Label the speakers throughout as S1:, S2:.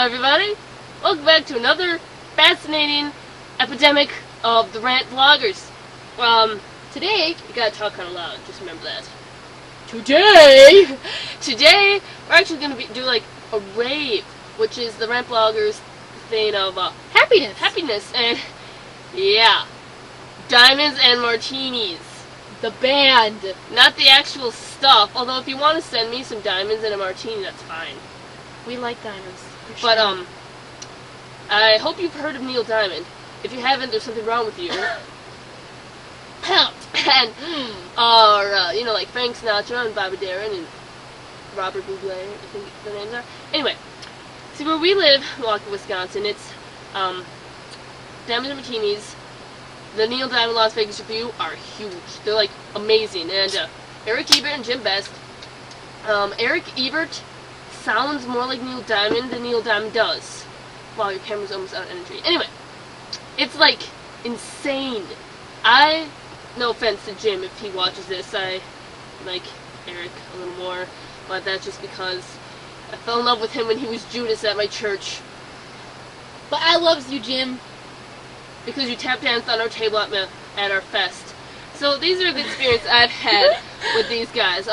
S1: everybody. Welcome back to another fascinating epidemic of the Rant vloggers. Today, you gotta talk kind of loud, just remember that. Today, we're actually gonna do like a rave, which is the Rant vloggers thing of happiness, and yeah, diamonds and martinis.
S2: The band.
S1: Not the actual stuff, although if you want to send me some diamonds and a martini, that's fine.
S2: We like diamonds.
S1: But, I hope you've heard of Neil Diamond. If you haven't, there's something wrong with you. And, like Frank Sinatra and Bobby Darin and Robert Buble, I think the names are. Anyway, see where we live, Milwaukee, Wisconsin, it's, diamonds and martinis. The Neil Diamond Las Vegas Revue are huge. They're, like, amazing. And, Eric Ebert and Jim Best. Eric Ebert sounds more like Neil Diamond than Neil Diamond does. Wow, your camera's almost out of energy. Anyway, it's, like, insane. No offense to Jim if he watches this, I like Eric a little more, but that's just because I fell in love with him when he was Judas at my church.
S2: But I loves you, Jim.
S1: Because you tap danced on our table at our fest. So these are the experience I've had with these guys.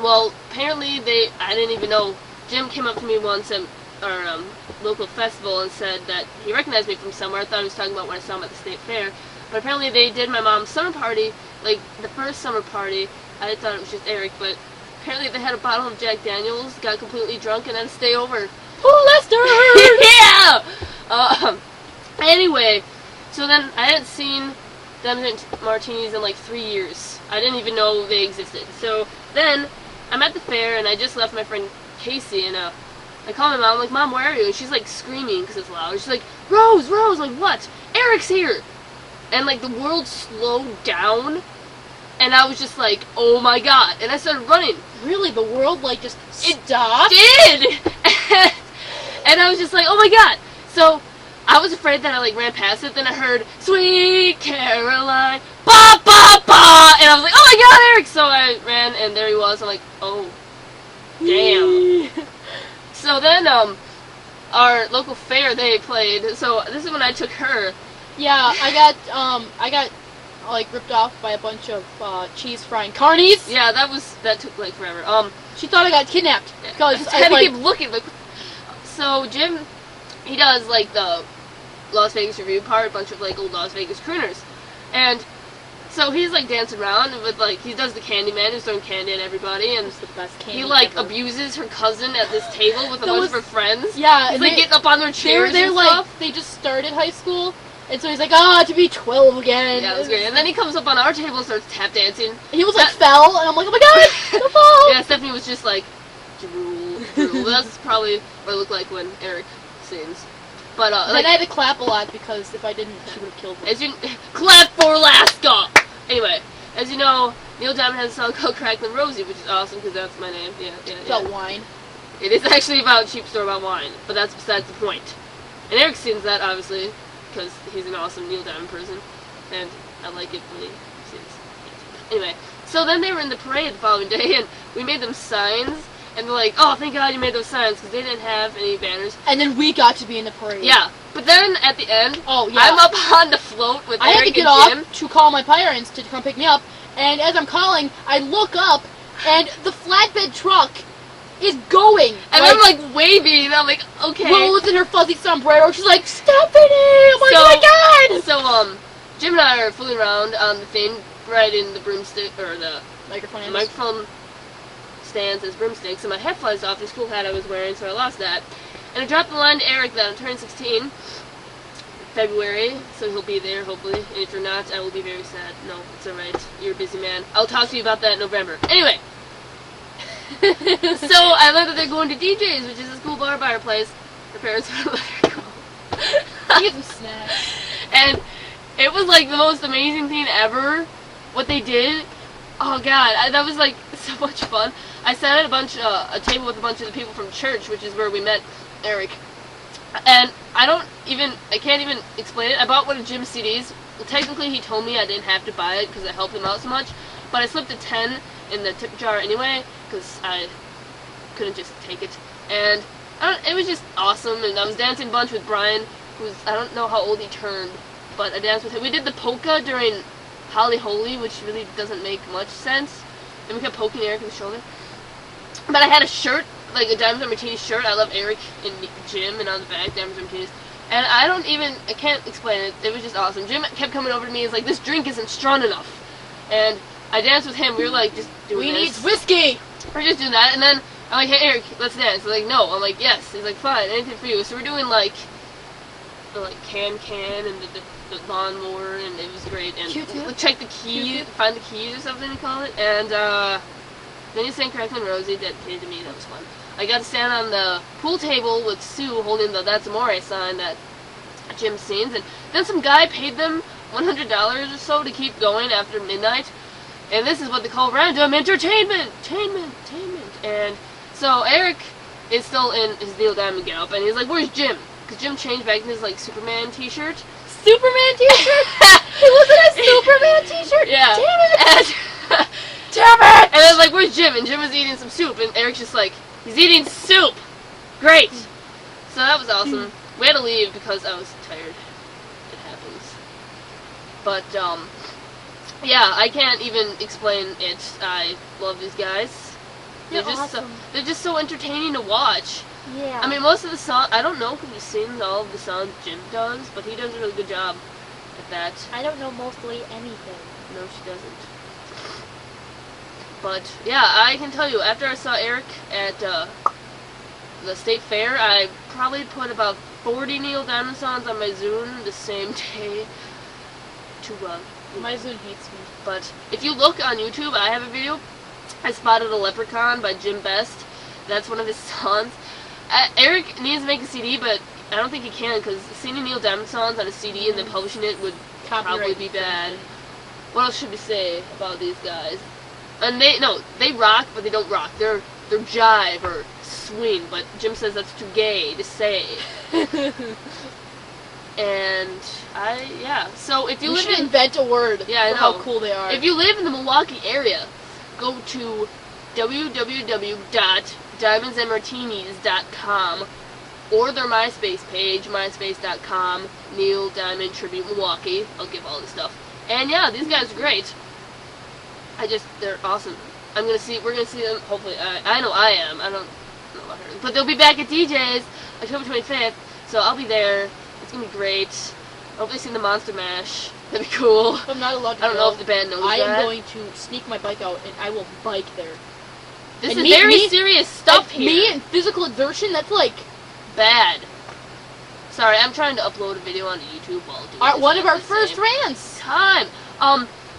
S1: Well, apparently I didn't even know. Jim came up to me once at our local festival and said that he recognized me from somewhere. I thought he was talking about when I saw him at the state fair. But apparently they did my mom's summer party, like the first summer party. I thought it was just Eric, but apparently they had a bottle of Jack Daniels, got completely drunk, and then stay over.
S2: Oh,
S1: Lester! Yeah! Anyway, so then I hadn't seen Diamonds and Martinis in like 3 years. I didn't even know they existed. So then I'm at the fair and I just left my friend Casey and I call my mom. I'm like, Mom, where are you? And she's like screaming because it's loud. She's like, Rose! I'm like, what? Eric's here! And like the world slowed down and I was just like, oh my god. And I started running.
S2: Really? The world like just stopped?
S1: It did! And I was just like, oh my god. So I was afraid that I like ran past it, then I heard Sweet Caroline, ba ba ba, and I was like, oh my god, Eric! So I ran, and there he was. I'm like, oh, damn. So then, our local fair they played. So this is when I took her.
S2: Yeah, I got like ripped off by a bunch of cheese frying carnies.
S1: Yeah, that took like forever.
S2: She thought I got kidnapped because
S1: I had to keep looking. Like, so Jim, he does like the Las Vegas Revue part, a bunch of like old Las Vegas crooners, and so he's like dancing around with like he does the candy man who's throwing candy at everybody, and
S2: it's the best candy
S1: he like
S2: ever.
S1: abuses her cousin at this table with a bunch of her friends.
S2: Yeah,
S1: he's like getting up on their chairs.
S2: They're
S1: and
S2: like
S1: stuff.
S2: they just started high school, and so he's like, to be 12 again.
S1: Yeah, it was great. And then he comes up on our table and starts tap dancing.
S2: He was like fell, and I'm like, oh my god, the fall.
S1: Yeah, Stephanie was just like drool. That's probably what it looked like when Eric sings. But,
S2: then I had to clap a lot because if I didn't, she would have killed me.
S1: Clap for Alaska! Anyway, as you know, Neil Diamond has a song called Cracklin' Rosie, which is awesome because that's my name.
S2: It's about wine.
S1: It is actually about a cheap store about wine, but that's besides the point. And Eric sings that, obviously, because he's an awesome Neil Diamond person, and I like it when he sings. Anyway, so then they were in the parade the following day, and we made them signs. And they're like, oh, thank God you made those signs, because they didn't have any banners.
S2: And then we got to be in the parade.
S1: Yeah. But then, at the end, I'm up on the float with Eric and Jim.
S2: I had to get off to call my parents to come pick me up. And as I'm calling, I look up, and the flatbed truck is going.
S1: And I'm, like, waving, and I'm like, okay.
S2: Rose in her fuzzy sombrero, she's like, Stephanie! Oh my god!
S1: So, Jim and I are fooling around on the thing, right in the broomstick, or the microphone stands as broomsticks, and my hat flies off this cool hat I was wearing, so I lost that. And I dropped the line to Eric that I'm turning 16 in February, so he'll be there, hopefully. And if you're not, I will be very sad. No, it's alright. You're a busy man. I'll talk to you about that in November. Anyway! So, I learned that they're going to DJ's, which is this cool bar by our place. Her parents would let her go.
S2: Get some snacks.
S1: And it was, like, the most amazing thing ever, what they did. Oh, God. That was, like, so much fun. I sat at a table with a bunch of the people from church, which is where we met Eric. And I can't even explain it. I bought one of Jim's CDs. Well, technically, he told me I didn't have to buy it because I helped him out so much. But I slipped a 10 in the tip jar anyway because I couldn't just take it. And I it was just awesome, and I was dancing a bunch with Brian, I don't know how old he turned, but I danced with him. We did the polka during Holly Holy, which really doesn't make much sense, and we kept poking Eric in the shoulder. But I had a shirt, like a Diamonds and Martinis shirt. I love Eric and Jim, and on the back, Diamonds and Martinis. And I can't explain it. It was just awesome. Jim kept coming over to me and was like, this drink isn't strong enough. And I danced with him. We were like, just doing this.
S2: We need whiskey!
S1: We're just doing that. And then I'm like, hey, Eric, let's dance. He's like, no. I'm like, yes. He's like, fine, anything for you. So we're doing like the can and the lawnmower, and it was great. And check the key, find the keys or something you call it. And then you sang Crackling Rosie, dedicated to me. That was fun. I got to stand on the pool table with Sue holding the That's Amore sign that Jim sings, and then some guy paid them $100 or so to keep going after midnight, and this is what they call random entertainment. And so Eric is still in his Neil Diamond getup, and he's like, where's Jim? Because Jim changed back in his like Superman t-shirt.
S2: Superman t-shirt? It wasn't a Superman t-shirt?
S1: Yeah.
S2: Damn it!
S1: Damn it! And I was like, where's Jim? And Jim was eating some soup, and Eric's just like, he's eating soup! Great! So that was awesome. We had to leave because I was tired. It happens. But, yeah, I can't even explain it. I love these guys. They're just so entertaining to watch.
S2: Yeah.
S1: I mean, most of the songs, I don't know who sings all of the songs Jim does, but he does a really good job at that.
S2: I don't know mostly anything.
S1: No, she doesn't. But, yeah, I can tell you, after I saw Eric at the State Fair, I probably put about 40 Neil Diamond songs on my Zune the same day to,
S2: My Zune hates me.
S1: But if you look on YouTube, I have a video. I Spotted a Leprechaun by Jim Best. That's one of his songs. Eric needs to make a CD, but I don't think he can, because singing Neil Diamond songs on a CD and then publishing it would probably be bad. What else should we say about these guys? And they rock, but they don't rock. They're jive or swing, but Jim says that's too gay to say. And so if you
S2: We
S1: live
S2: should
S1: in
S2: invent a word
S1: Yeah, I
S2: for
S1: know.
S2: how cool they are.
S1: If you live in the Milwaukee area, go to www.diamondsandmartinis.com or their MySpace page, myspace.com, Neil Diamond Tribute Milwaukee. I'll give all this stuff. And yeah, these guys are great. They're awesome. We're gonna see them, hopefully. I know I am. I don't know about her. But they'll be back at DJ's October 25th, so I'll be there. It's gonna be great. I hope they sing the Monster Mash. That'd be cool.
S2: I'm not allowed to
S1: I don't know if the band knows that.
S2: I am going to sneak my bike out, and I will bike there.
S1: This
S2: and
S1: is very serious stuff here.
S2: Me and physical exertion, that's like
S1: bad. Sorry, I'm trying to upload a video onto YouTube while doing this.
S2: One of our first rants.
S1: Time.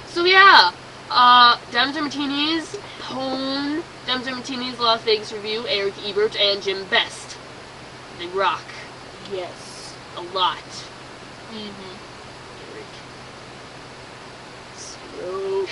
S1: So yeah. Diamonds and Martinis, Pone, Diamonds and Martinis, Las Vegas Revue, Eric Ebert, and Jim Best. They rock.
S2: Yes.
S1: A lot.
S2: Mm-hmm.
S1: Eric. Stroke.